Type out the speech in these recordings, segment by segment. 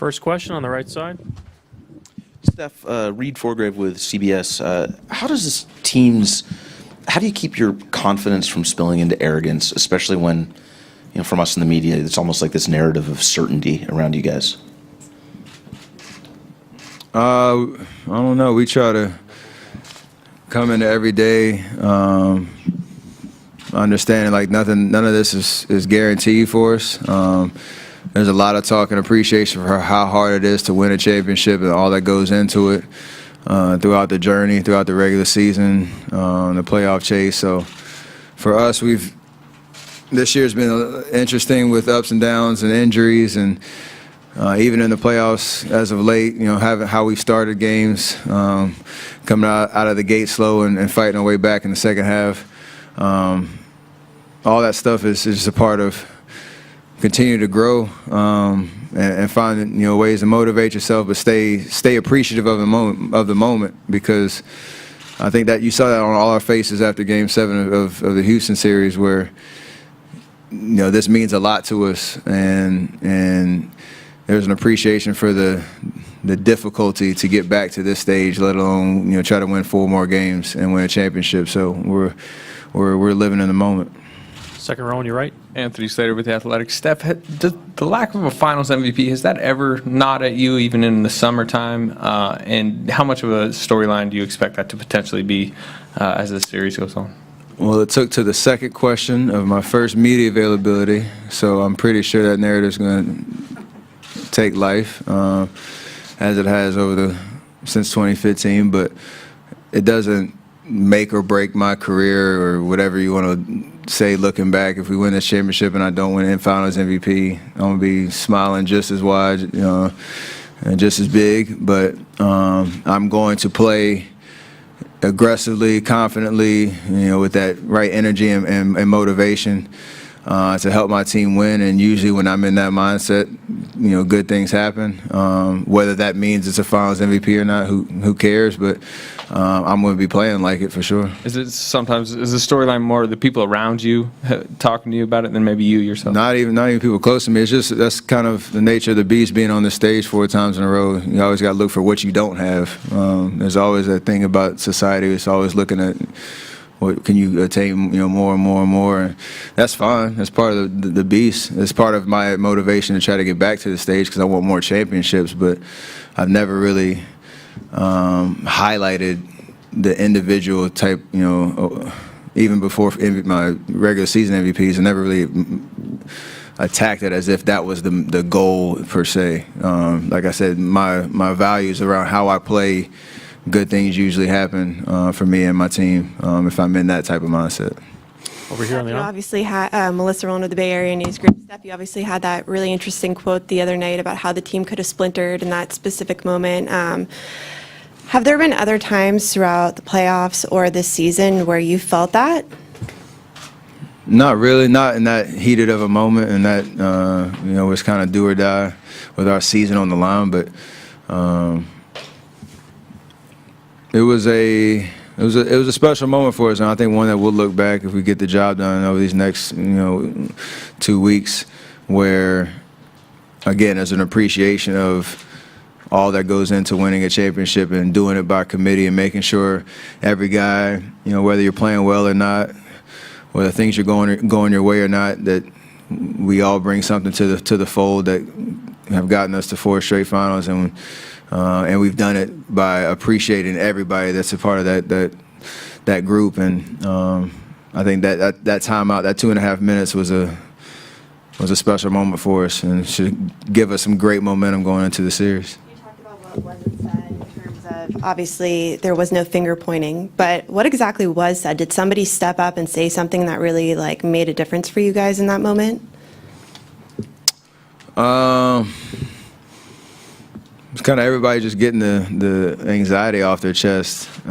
First question on the right side. Steph, Reed Forgrave with CBS. How do you keep your confidence from spilling into arrogance, especially when, from us in the media, it's almost like this narrative of certainty around you guys? I don't know. We try to come into every day understanding like none of this is guaranteed for us. There's a lot of talk and appreciation for how hard it is to win a championship and all that goes into it throughout the journey, throughout the regular season, the playoff chase. So for us, this year's been interesting with ups and downs and injuries, and even in the playoffs as of late, having how we started games, coming out of the gate slow and fighting our way back in the second half. All that stuff is just a part of continue to grow and find ways to motivate yourself, but stay appreciative of the moment, because I think that you saw that on all our faces after Game 7 of the Houston series, where this means a lot to us, and there's an appreciation for the difficulty to get back to this stage, let alone try to win 4 more games and win a championship. So we're living in the moment. Second row on your right. Anthony Slater with The Athletic. Steph, the lack of a Finals MVP, has that ever gnawed at you, even in the summertime? And how much of a storyline do you expect that to potentially be as the series goes on? Well, it took to the second question of my first media availability, so I'm pretty sure that narrative's going to take life, as it has since 2015. But it doesn't make or break my career or whatever you want to say looking back. If we win this championship and I don't win Finals MVP, I'm going to be smiling just as wide, and just as big. But I'm going to play aggressively, confidently, with that right energy and motivation to help my team win. And usually when I'm in that mindset, good things happen. Whether that means it's a Finals MVP or not, who cares? But I'm going to be playing like it for sure. Is the storyline more the people around you talking to you about it than maybe you yourself? Not even people close to me. It's just that's kind of the nature of the beast, being on the stage 4 times in a row. You always got to look for what you don't have. There's always that thing about society. It's always looking at what can you attain, more and more and more. And that's fine. That's part of the beast. It's part of my motivation to try to get back to the stage, because I want more championships. But I've never really highlighted the individual type, even before my regular season MVPs. I never really attacked it as if that was the goal per se. Like I said, my values around how I play, good things usually happen for me and my team if I'm in that type of mindset. Over here on the You obviously had Melissa Rowan of the Bay Area News Group. Steph, you obviously had that really interesting quote the other night about how the team could have splintered in that specific moment. Have there been other times throughout the playoffs or this season where you felt that? Not really, not in that heated of a moment, and that was kind of do or die with our season on the line. But it was a special moment for us, and I think one that we'll look back if we get the job done over these next 2 weeks, where again there's an appreciation of all that goes into winning a championship and doing it by committee and making sure every guy, whether you're playing well or not, whether things are going your way or not, that we all bring something to the fold that have gotten us to 4 straight finals, and we've done it by appreciating everybody that's a part of that group. And I think that timeout, that 2.5 minutes, was a special moment for us, and should give us some great momentum going into the series. What wasn't said in terms of, obviously there was no finger pointing, but what exactly was said? Did somebody step up and say something that really made a difference for you guys in that moment? It's kind of everybody just getting the anxiety off their chest. I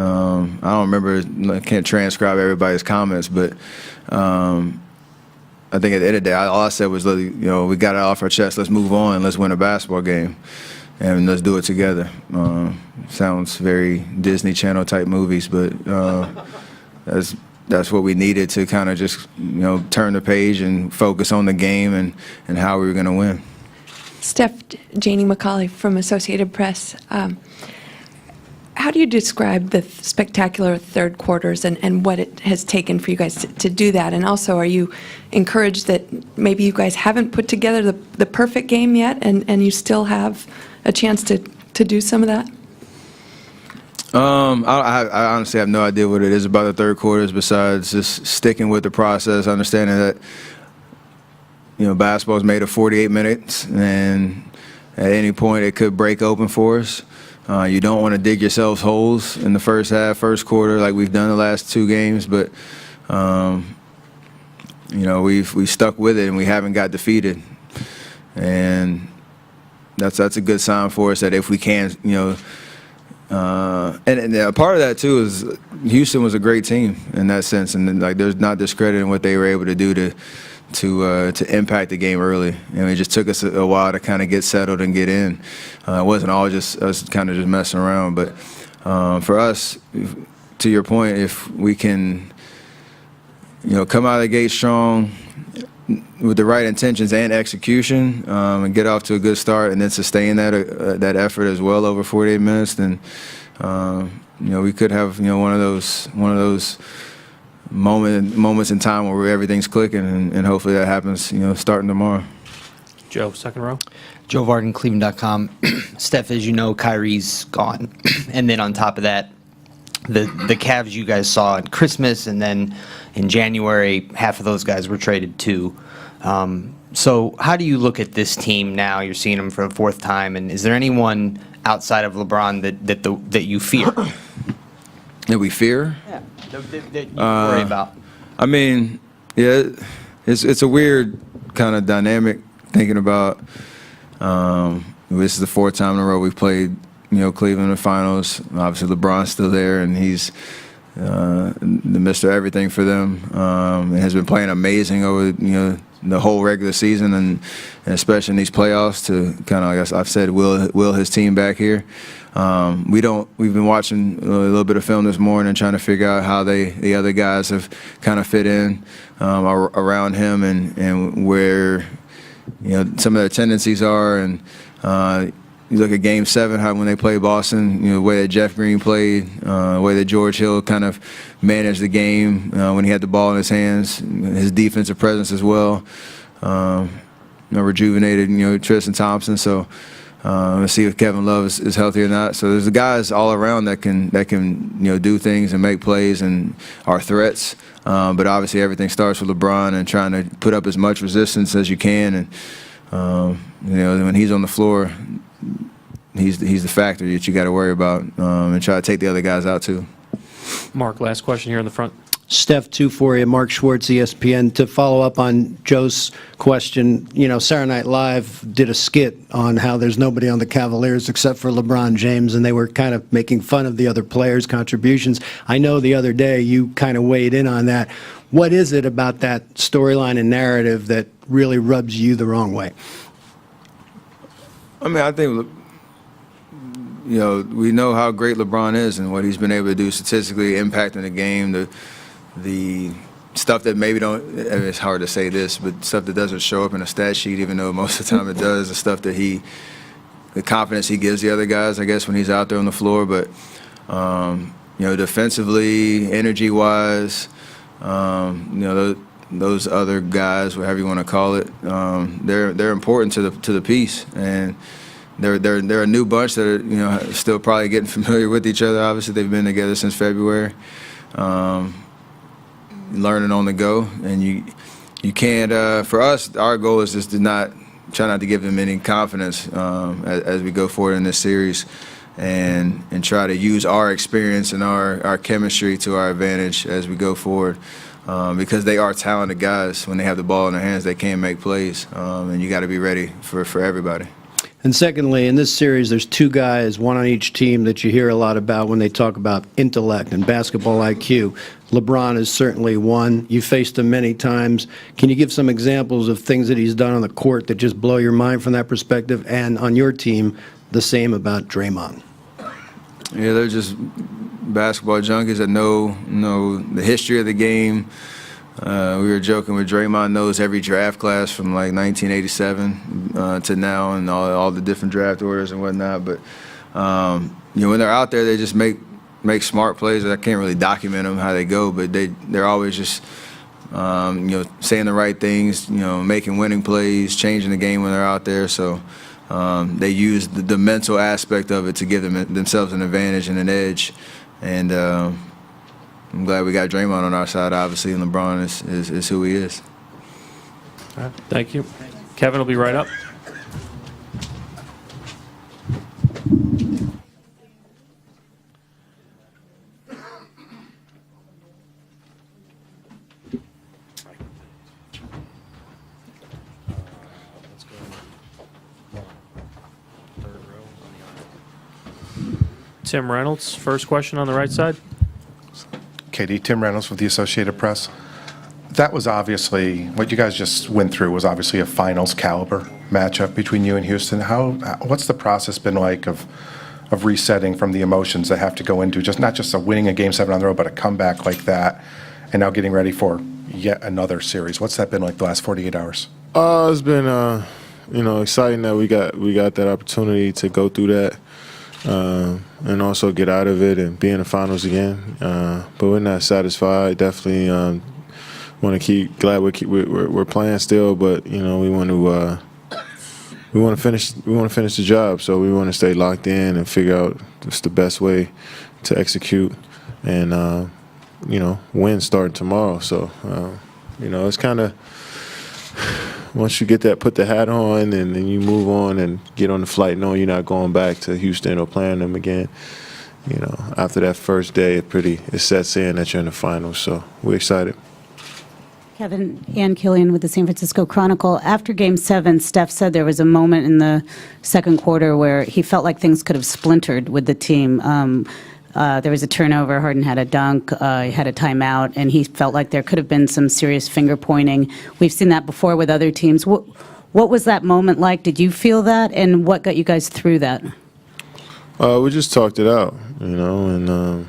don't remember, I can't transcribe everybody's comments, but I think at the end of the day, all I said was, we got it off our chest, let's move on, let's win a basketball game. And let's do it together. Sounds very Disney Channel type movies, but that's what we needed to kind of just turn the page and focus on the game and how we were going to win. Steph, Janie McCauley from Associated Press. How do you describe the spectacular third quarters and what it has taken for you guys to do that? And also, are you encouraged that maybe you guys haven't put together the perfect game yet and you still have a chance to do some of that? I honestly have no idea what it is about the third quarters besides just sticking with the process, understanding that, basketball is made of 48 minutes, and at any point it could break open for us. You don't want to dig yourselves holes in the first half, first quarter, like we've done the last two games, but we've stuck with it and we haven't got defeated, and that's a good sign for us that if we can, and a part of that too is Houston was a great team in that sense, and like there's not discrediting what they were able to do to impact the game early. And it just took us a while to kind of get settled and get in. It wasn't all just us kind of just messing around, but for us, to your point, if we can, come out of the gate strong with the right intentions and execution, and get off to a good start, and then sustain that effort as well over 48 minutes, then we could have one of those moments in time where everything's clicking, and hopefully that happens starting tomorrow. Joe, second row. Joe Varden, Cleveland.com. Steph, as you know, Kyrie's gone. And then on top of that, the Cavs you guys saw at Christmas, and then in January, half of those guys were traded too. So how do you look at this team now? You're seeing them for the fourth time. And is there anyone outside of LeBron that you fear? That we fear? Yeah, that you worry about. I mean, yeah, it's a weird kind of dynamic thinking about. This is the fourth time in a row we've played, Cleveland in the finals. Obviously, LeBron's still there, and he's the Mr. Everything for them. And has been playing amazing over the whole regular season, and especially in these playoffs to kind of, I guess I've said, will his team back here. We've been watching a little bit of film this morning, trying to figure out how the other guys have kind of fit in around him, and where some of their tendencies are. And you look at Game 7, how when they played Boston, the way that Jeff Green played, the way that George Hill kind of managed the game when he had the ball in his hands, his defensive presence as well. Rejuvenated, Tristan Thompson. So let's see if Kevin Love is healthy or not. So there's the guys all around that can do things and make plays and are threats. But obviously everything starts with LeBron and trying to put up as much resistance as you can. And when he's on the floor, he's the factor that you got to worry about, and try to take the other guys out too. Mark, last question here in the front. Steph, 2 for you. Mark Schwartz, ESPN. To follow up on Joe's question, Saturday Night Live did a skit on how there's nobody on the Cavaliers except for LeBron James, and they were kind of making fun of the other players' contributions. I know the other day you kind of weighed in on that. What is it about that storyline and narrative that really rubs you the wrong way? I mean, I think, we know how great LeBron is and what he's been able to do statistically, impacting the game, the stuff that maybe it's hard to say this, but stuff that doesn't show up in a stat sheet, even though most of the time it does, the stuff that the confidence he gives the other guys, I guess, when he's out there on the floor. But, defensively, energy-wise, those other guys, whatever you want to call it, they're important to the piece, and they're a new bunch that are still probably getting familiar with each other. Obviously, they've been together since February, learning on the go, and you can't. For us, our goal is just to try not to give them any confidence as we go forward in this series, and try to use our experience and our chemistry to our advantage as we go forward. Because they are talented guys. When they have the ball in their hands, they can make plays, and you got to be ready for everybody. And secondly, in this series, there's 2 guys, one on each team, that you hear a lot about when they talk about intellect and basketball IQ. LeBron is certainly one. You faced him many times. Can you give some examples of things that he's done on the court that just blow your mind from that perspective? And on your team, the same about Draymond. Yeah, they're just basketball junkies that know the history of the game, We were joking with Draymond knows every draft class from like 1987 to now, and all the different draft orders and whatnot. But when they're out there, they just make smart plays. I can't really document them how they go, but they're always just saying the right things, making winning plays, changing the game when they're out there. So they use the mental aspect of it to give themselves an advantage and an edge. And I'm glad we got Draymond on our side, obviously, and LeBron is who he is. All right, thank you. Kevin will be right up. Tim Reynolds, first question on the right side. KD, Tim Reynolds with the Associated Press. That was obviously, what you guys just went through was obviously a finals caliber matchup between you and Houston. What's the process been like of resetting from the emotions that have to go into not just winning a Game 7 on the road, but a comeback like that, and now getting ready for yet another series? What's that been like the last 48 hours? It's been, exciting that we got that opportunity to go through that. And also get out of it and be in the finals again. But we're not satisfied. Definitely want to keep. Glad we're playing still, but we want to finish. We want to finish the job. So we want to stay locked in and figure out what's the best way to execute and win starting tomorrow. So it's kind of. Once you get that, put the hat on, and then you move on and get on the flight knowing you're not going back to Houston or playing them again. After that first day, it sets in that you're in the finals. So we're excited. Kevin, Ann Killian with the San Francisco Chronicle. After Game 7, Steph said there was a moment in the second quarter where he felt like things could have splintered with the team. There was a turnover, Harden had a dunk, he had a timeout, and he felt like there could have been some serious finger pointing. We've seen that before with other teams. What was that moment like? Did you feel that, and what got you guys through that? We just talked it out, and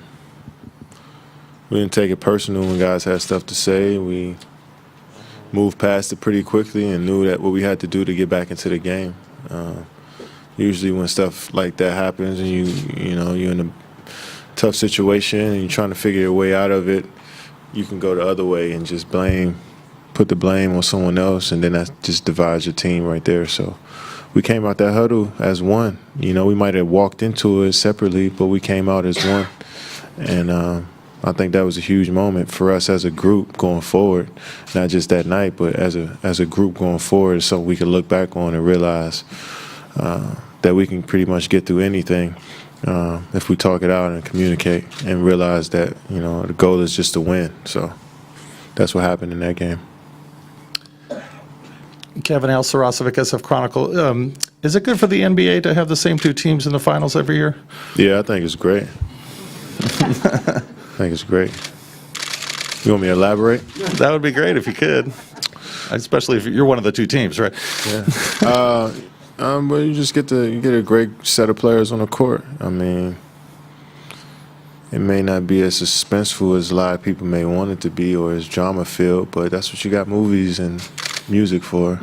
we didn't take it personal when guys had stuff to say. We moved past it pretty quickly and knew that what we had to do to get back into the game. Usually when stuff like that happens and you're in a tough situation and you're trying to figure your way out of it, you can go the other way and just put the blame on someone else, and then that just divides your team right there. So we came out that huddle as one. We might have walked into it separately, but we came out as one. And I think that was a huge moment for us as a group going forward, not just that night, but as a group going forward, so we can look back on and realize that we can pretty much get through anything if we talk it out and communicate and realize that, the goal is just to win. So that's what happened in that game. Kevin Al Sarasovic of Chronicle. Is it good for the NBA to have the same two teams in the finals every year? Yeah, I think it's great. I think it's great. You want me to elaborate? That would be great if you could, especially if you're one of the two teams, right? Yeah. But you just get a great set of players on the court. I mean, it may not be as suspenseful as a lot of people may want it to be, or as drama-filled, but that's what you got movies and music for.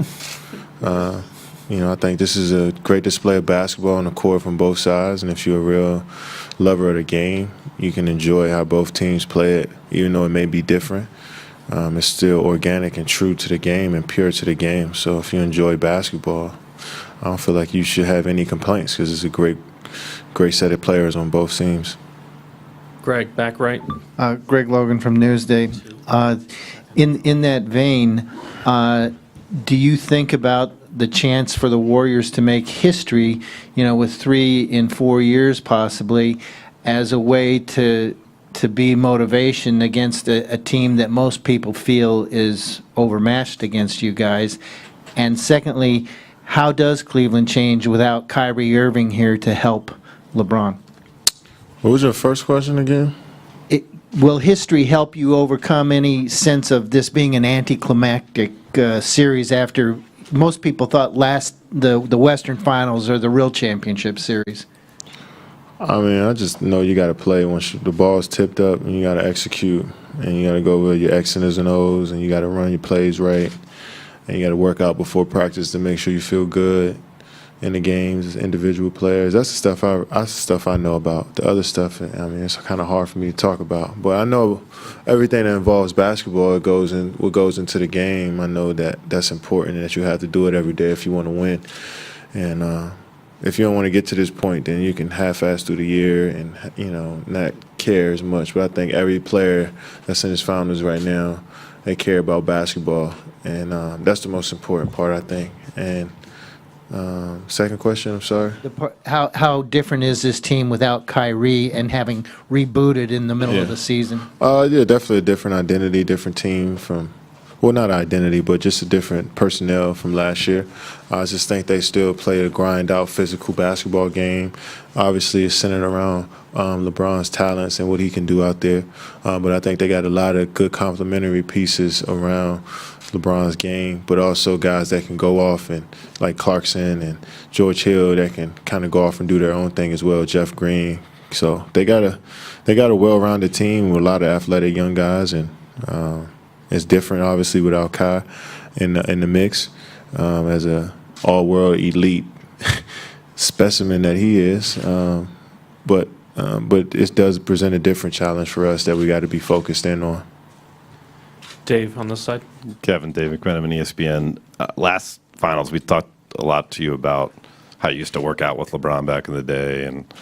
I think this is a great display of basketball on the court from both sides, and if you're a real lover of the game, you can enjoy how both teams play it, even though it may be different. It's still organic and true to the game and pure to the game. So if you enjoy basketball, I don't feel like you should have any complaints, because it's a great set of players on both teams. Greg, back right. Greg Logan from Newsday. In that vein, do you think about the chance for the Warriors to make history, with 3 in 4 years possibly, as a way to be motivation against a team that most people feel is overmatched against you guys? And secondly, how does Cleveland change without Kyrie Irving here to help LeBron? What was your first question again? Will history help you overcome any sense of this being an anticlimactic series after most people thought the Western Finals are the real championship series? I mean, I just know you got to play once the ball's tipped up, and you got to execute. and you got to go over your X's and O's, and you got to run your plays right, and you got to work out before practice to make sure you feel good in the games as individual players. That's the stuff I know about. The other stuff, I mean, it's kind of hard for me to talk about. But I know everything that involves basketball, what goes into the game. I know that that's important and that you have to do it every day if you want to win. And if you don't want to get to this point, then you can half-ass through the year and, not care as much. But I think every player that's in his finals right now, they care about basketball. And that's the most important part, I think. And second question, I'm sorry. How different is this team without Kyrie and having rebooted in the middle of the season? Yeah, definitely a different identity, different team from, well, not identity, but just a different personnel from last year. I just think they still play a grind-out physical basketball game. Obviously, it's centered around LeBron's talents and what he can do out there. But I think they got a lot of good complementary pieces around LeBron's game, but also guys that can go off, and like Clarkson and George Hill that can kind of go off and do their own thing as well. Jeff Green. So they got a well-rounded team with a lot of athletic young guys, and it's different obviously without Kai in the mix as a all-world elite specimen that he is. But it does present a different challenge for us that we got to be focused in on. Dave, on this side. Kevin, Dave McMenamin, ESPN. Last finals, we talked a lot to you about how you used to work out with LeBron back in the day and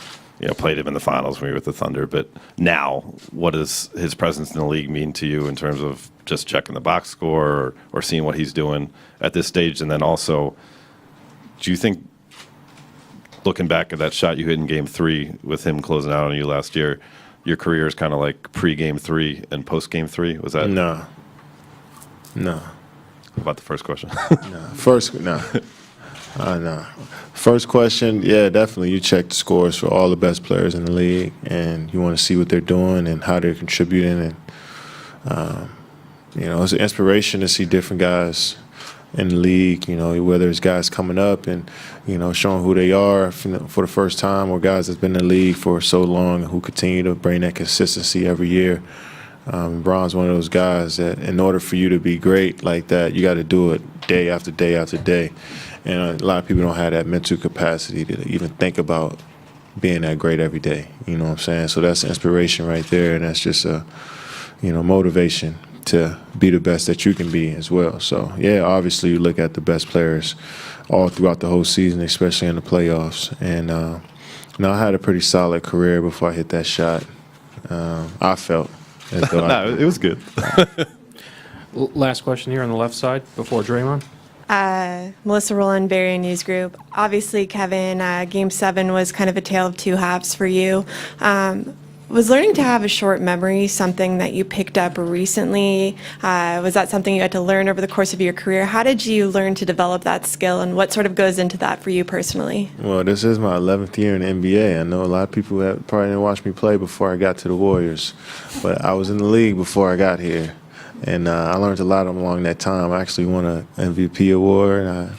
played him in the finals when we were with the Thunder. But now, what does his presence in the league mean to you in terms of just checking the box score or seeing what he's doing at this stage? And then also, do you think, looking back at that shot you hit in Game 3 with him closing out on you last year, your career is kind of like pre-Game 3 and post-Game 3? Was that? No. What about the first question? No. First question, yeah, definitely. You check the scores for all the best players in the league, and you want to see what they're doing and how they're contributing. And, it's an inspiration to see different guys in the league, whether it's guys coming up and, showing who they are for the first time, or guys that's been in the league for so long who continue to bring that consistency every year. Bron's one of those guys that in order for you to be great like that, you got to do it day after day after day. And a lot of people don't have that mental capacity to even think about being that great every day. You know what I'm saying? So that's inspiration right there, and that's just a, motivation to be the best that you can be as well. So, yeah, obviously you look at the best players all throughout the whole season, especially in the playoffs. And I had a pretty solid career before I hit that shot. I felt as though No, it was good. Last question here on the left side before Draymond. Melissa Rowland, Bay Area News Group. Obviously, Kevin, Game 7 was kind of a tale of two halves for you. Was learning to have a short memory something that you picked up recently? Was that something you had to learn over the course of your career? How did you learn to develop that skill, and what sort of goes into that for you personally? Well, this is my 11th year in the NBA. I know a lot of people that probably didn't watch me play before I got to the Warriors, but I was in the league before I got here. And I learned a lot along that time. I actually won an MVP award. I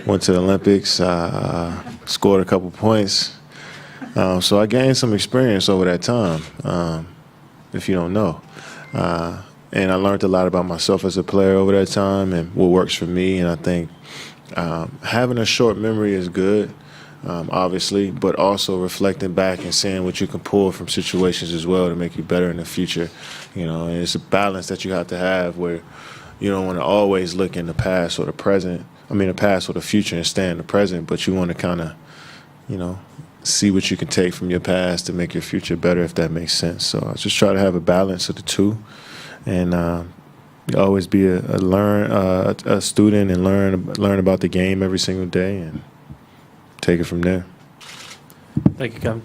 went to the Olympics. I scored a couple points. So I gained some experience over that time, if you don't know. And I learned a lot about myself as a player over that time and what works for me. And I think having a short memory is good, obviously, but also reflecting back and seeing what you can pull from situations as well to make you better in the future. And it's a balance that you have to have where you don't want to always look in the past or the present. The past or the future and stay in the present, but you want to kind of, see what you can take from your past to make your future better, if that makes sense. So I just try to have a balance of the two, and always be a student and learn about the game every single day and take it from there. Thank you, Kevin.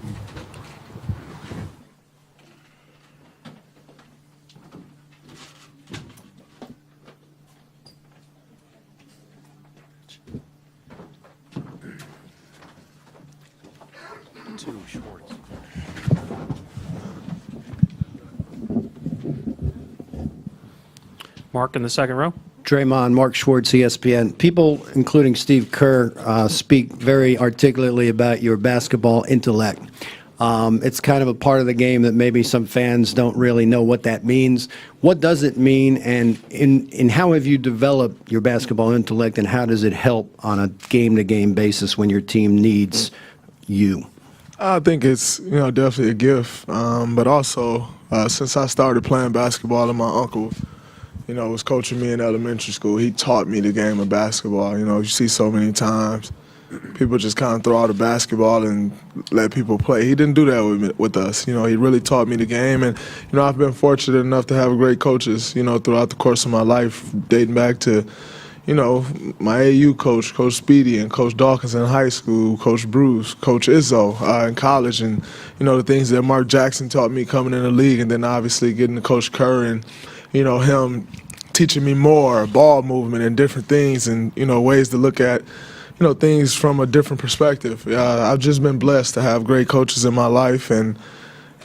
Mark in the second row. Draymond, Mark Schwartz, ESPN. People, including Steve Kerr, speak very articulately about your basketball intellect. It's kind of a part of the game that maybe some fans don't really know what that means. What does it mean, and in how have you developed your basketball intellect, and how does it help on a game-to-game basis when your team needs you? I think it's definitely a gift, but also since I started playing basketball, and my uncle, was coaching me in elementary school, he taught me the game of basketball. You see so many times people just kind of throw out a basketball and let people play. He didn't do that with us. He really taught me the game, and I've been fortunate enough to have great coaches, throughout the course of my life, dating back to my AU coach, Coach Speedy, and Coach Dawkins in high school, Coach Bruce, Coach Izzo in college, and, the things that Mark Jackson taught me coming in the league, and then obviously getting to Coach Kerr and, him teaching me more ball movement and different things and, ways to look at, things from a different perspective. I've just been blessed to have great coaches in my life and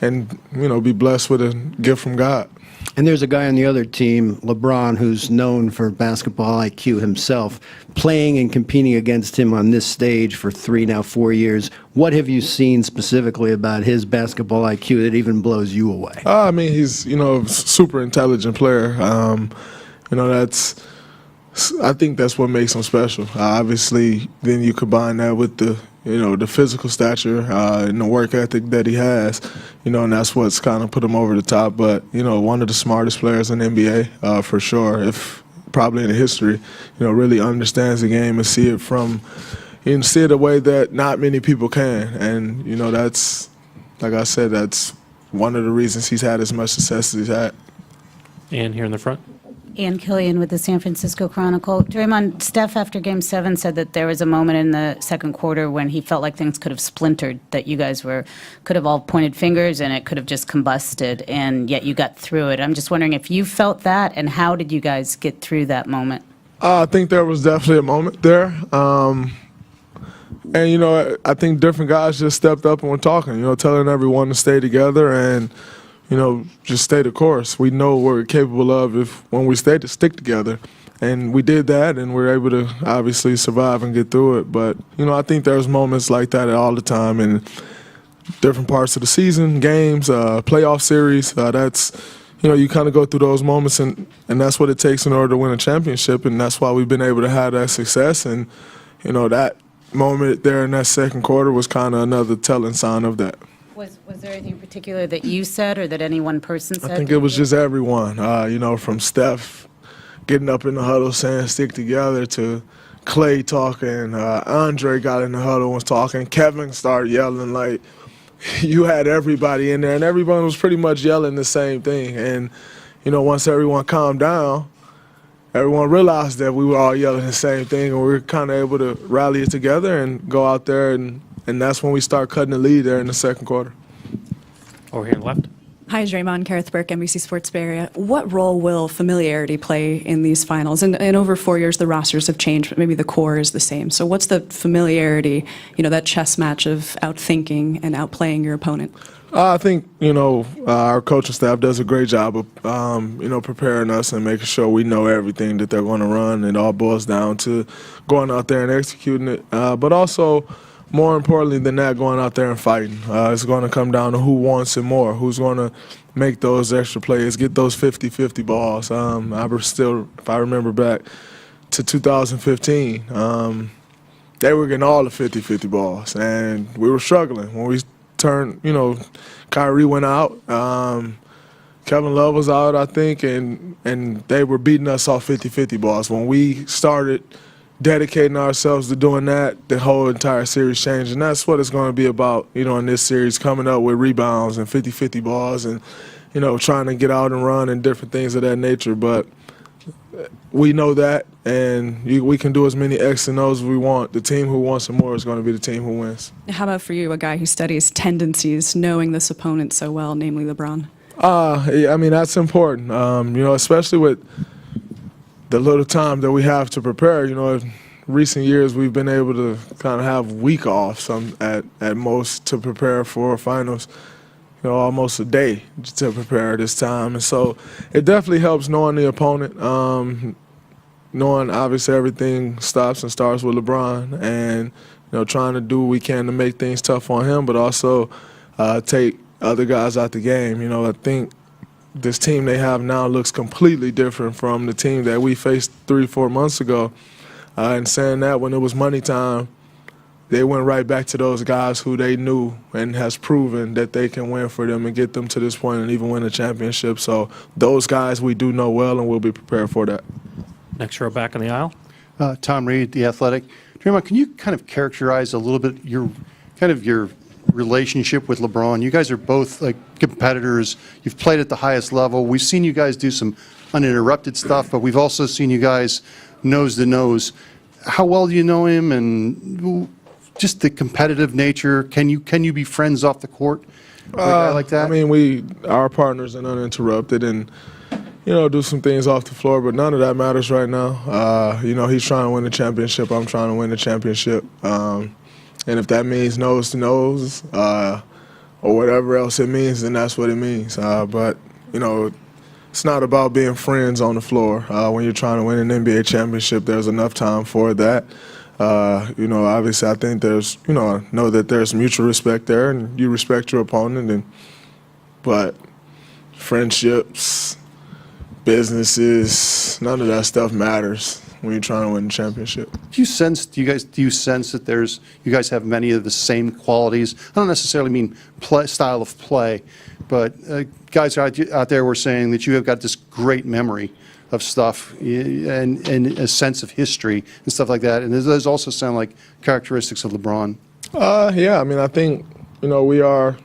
be blessed with a gift from God. And there's a guy on the other team, LeBron, who's known for basketball IQ himself, playing and competing against him on this stage for 4 years. What have you seen specifically about his basketball IQ that even blows you away? He's, a super intelligent player. I think that's what makes him special. Obviously, then you combine that with the physical stature and the work ethic that he has, and that's what's kind of put him over the top. But, one of the smartest players in the NBA, for sure, if probably in the history, really understands the game and see it see it a way that not many people can. And, that's, like I said, that's one of the reasons he's had as much success as he's had. And here in the front. Ann Killian with the San Francisco Chronicle. Draymond, Steph after Game 7 said that there was a moment in the second quarter when he felt like things could have splintered, that you guys could have all pointed fingers and it could have just combusted, and yet you got through it. I'm just wondering if you felt that, and how did you guys get through that moment? I think there was definitely a moment there. And, I think different guys just stepped up and were talking, telling everyone to stay together and, just stay the course. We know what we're capable of when we stick together. And we did that, and we're able to obviously survive and get through it. But, I think there's moments like that all the time in different parts of the season, games, playoff series. That's, you kind of go through those moments, and that's what it takes in order to win a championship. And that's why we've been able to have that success. And, that moment there in that second quarter was kind of another telling sign of that. Was there anything in particular that you said or that any one person said? I think it was just everyone, from Steph getting up in the huddle saying stick together to Clay talking, Andre got in the huddle and was talking, Kevin started yelling, like you had everybody in there and everyone was pretty much yelling the same thing. And, once everyone calmed down, everyone realized that we were all yelling the same thing, and we were kind of able to rally it together and go out there, and that's when we start cutting the lead there in the second quarter. Over here on the left. Hi, Draymond. Kareth Burke, NBC Sports Bay Area. What role will familiarity play in these finals? And over 4 years, the rosters have changed, but maybe the core is the same. So what's the familiarity, that chess match of outthinking and outplaying your opponent? I think, our coaching staff does a great job of, preparing us and making sure we know everything that they're going to run. It all boils down to going out there and executing it. But also, more importantly than that, going out there and fighting. It's going to come down to who wants it more, who's going to make those extra plays, get those 50-50 balls. If I remember back to 2015, they were getting all the 50-50 balls, and we were struggling. When we turned, Kyrie went out, Kevin Love was out, I think, and they were beating us off 50-50 balls. When we started dedicating ourselves to doing that, the whole entire series changed. And that's what it's going to be about, in this series, coming up with rebounds and 50-50 balls and, trying to get out and run and different things of that nature. But we know that, and we can do as many X and O's as we want. The team who wants it more is going to be the team who wins. How about for you, a guy who studies tendencies, knowing this opponent so well, namely LeBron? That's important, especially with the little time that we have to prepare. In recent years, we've been able to kind of have week off at most to prepare for finals, almost a day to prepare this time. And so it definitely helps knowing the opponent, knowing obviously everything stops and starts with LeBron, and, trying to do what we can to make things tough on him, but also take other guys out the game. You know, I think this team they have now looks completely different from the team that we faced 3-4 months ago. And saying that, when it was money time, they went right back to those guys who they knew and has proven that they can win for them and get them to this point and even win a championship. So those guys we do know well, and we'll be prepared for that. Next row back in the aisle. Tom Reed, The Athletic. Draymond, can you kind of characterize a little bit your relationship with LeBron? You guys are both like competitors. You've played at the highest level. We've seen you guys do some uninterrupted stuff, but we've also seen you guys nose to nose. How well do you know him, and just the competitive nature? Can you be friends off the court with a guy like that? I mean, we are partners and uninterrupted, and do some things off the floor, but none of that matters right now. He's trying to win the championship. I'm trying to win the championship. And if that means nose to nose or whatever else it means, then that's what it means. But it's not about being friends on the floor. When you're trying to win an NBA championship, there's enough time for that. Obviously, I think I know that there's mutual respect there, and you respect your opponent. But friendships, businesses, none of that stuff matters when you're trying to win the championship. Do you sense that you guys have many of the same qualities? I don't necessarily mean style of play, but guys out there were saying that you have got this great memory of stuff and a sense of history and stuff like that. And those also sound like characteristics of LeBron. Yeah, I mean, I think, we are,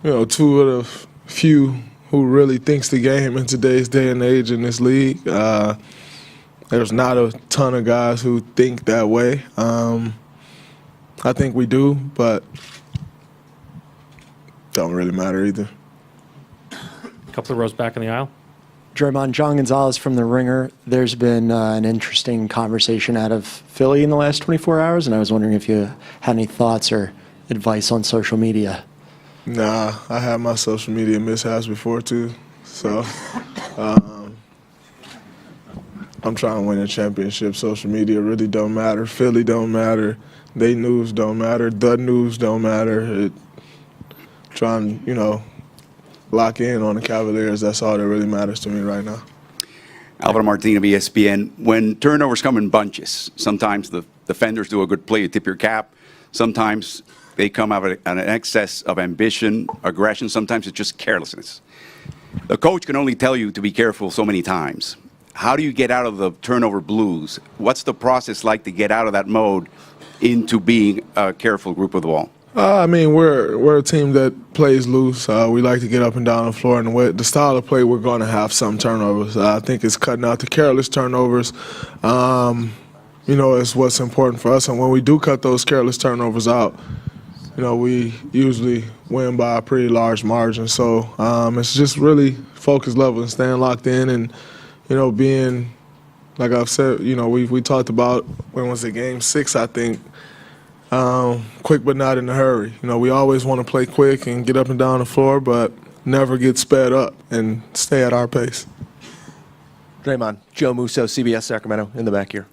two of the few who really thinks the game in today's day and age in this league. There's not a ton of guys who think that way. I think we do, but don't really matter either. A couple of rows back in the aisle. Draymond, John Gonzalez from The Ringer. There's been an interesting conversation out of Philly in the last 24 hours, and I was wondering if you had any thoughts or advice on social media. Nah, I had my social media mishaps before too, so I'm trying to win a championship. Social media really don't matter. Philly don't matter. They news don't matter. The news don't matter. Trying, lock in on the Cavaliers. That's all that really matters to me right now. Alvaro Martin of ESPN. When turnovers come in bunches, sometimes the defenders do a good play, you tip your cap. Sometimes they come out of an excess of ambition, aggression. Sometimes it's just carelessness. The coach can only tell you to be careful so many times. How do you get out of the turnover blues? What's the process like to get out of that mode into being a careful group of the ball? I mean, we're a team that plays loose. We like to get up and down the floor, and the style of play, we're going to have some turnovers. I think it's cutting out the careless turnovers. It's what's important for us. And when we do cut those careless turnovers out, we usually win by a pretty large margin. So it's just really focus level and staying locked in and, being, like I've said, we talked about, when was it, Game 6, I think, quick but not in a hurry. We always want to play quick and get up and down the floor, but never get sped up and stay at our pace. Draymond, Joe Musso, CBS Sacramento, in the back here.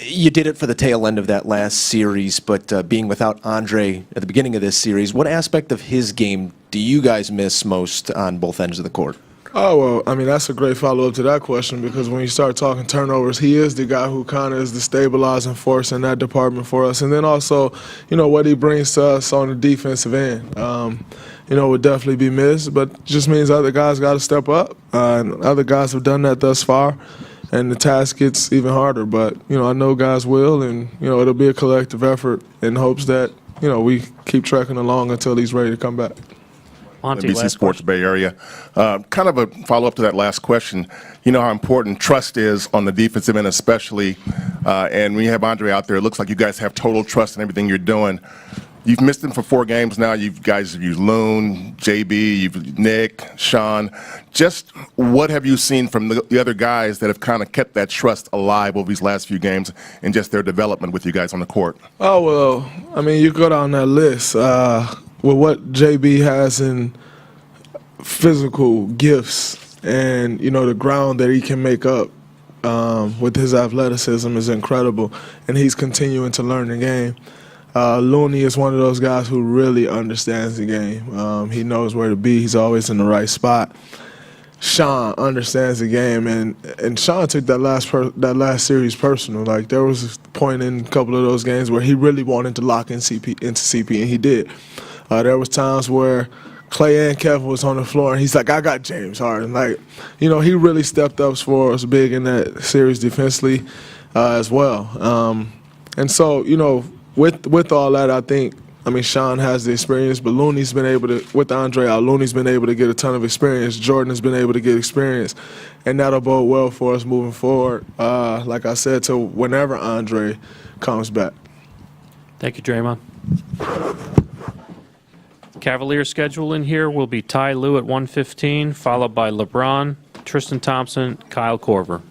You did it for the tail end of that last series, but being without Andre at the beginning of this series, what aspect of his game do you guys miss most on both ends of the court? Oh, well, I mean, that's a great follow-up to that question, because when you start talking turnovers, he is the guy who kind of is the stabilizing force in that department for us. And then also, what he brings to us on the defensive end, would definitely be missed, but just means other guys got to step up. And other guys have done that thus far, and the task gets even harder. But, I know guys will, and, it'll be a collective effort in hopes that, we keep tracking along until he's ready to come back. NBC Sports Bay Area. Kind of a follow-up to that last question. You know how important trust is on the defensive end especially, and when you have Andre out there, it looks like you guys have total trust in everything you're doing. You've missed him for 4 games now. You guys have used Loon, JB, you've Nick, Sean. Just what have you seen from the other guys that have kind of kept that trust alive over these last few games and just their development with you guys on the court? Oh, well, I mean, you go down that list. With what JB has in physical gifts and, the ground that he can make up with his athleticism is incredible, and he's continuing to learn the game. Looney is one of those guys who really understands the game. He knows where to be. He's always in the right spot. Sean understands the game, and Sean took that last series personal. Like, there was a point in a couple of those games where he really wanted to lock in into CP, and he did. There was times where Clay and Kevin was on the floor, and he's like, I got James Harden. Like, he really stepped up for us big in that series defensively as well. And so, with all that, I mean, Sean has the experience, but Looney's been able to, with Andre out, Looney's been able to get a ton of experience. Jordan has been able to get experience, and that'll bode well for us moving forward, like I said, to whenever Andre comes back. Thank you, Draymond. Cavaliers schedule in here will be Ty Lue at 1:15, followed by LeBron, Tristan Thompson, Kyle Korver.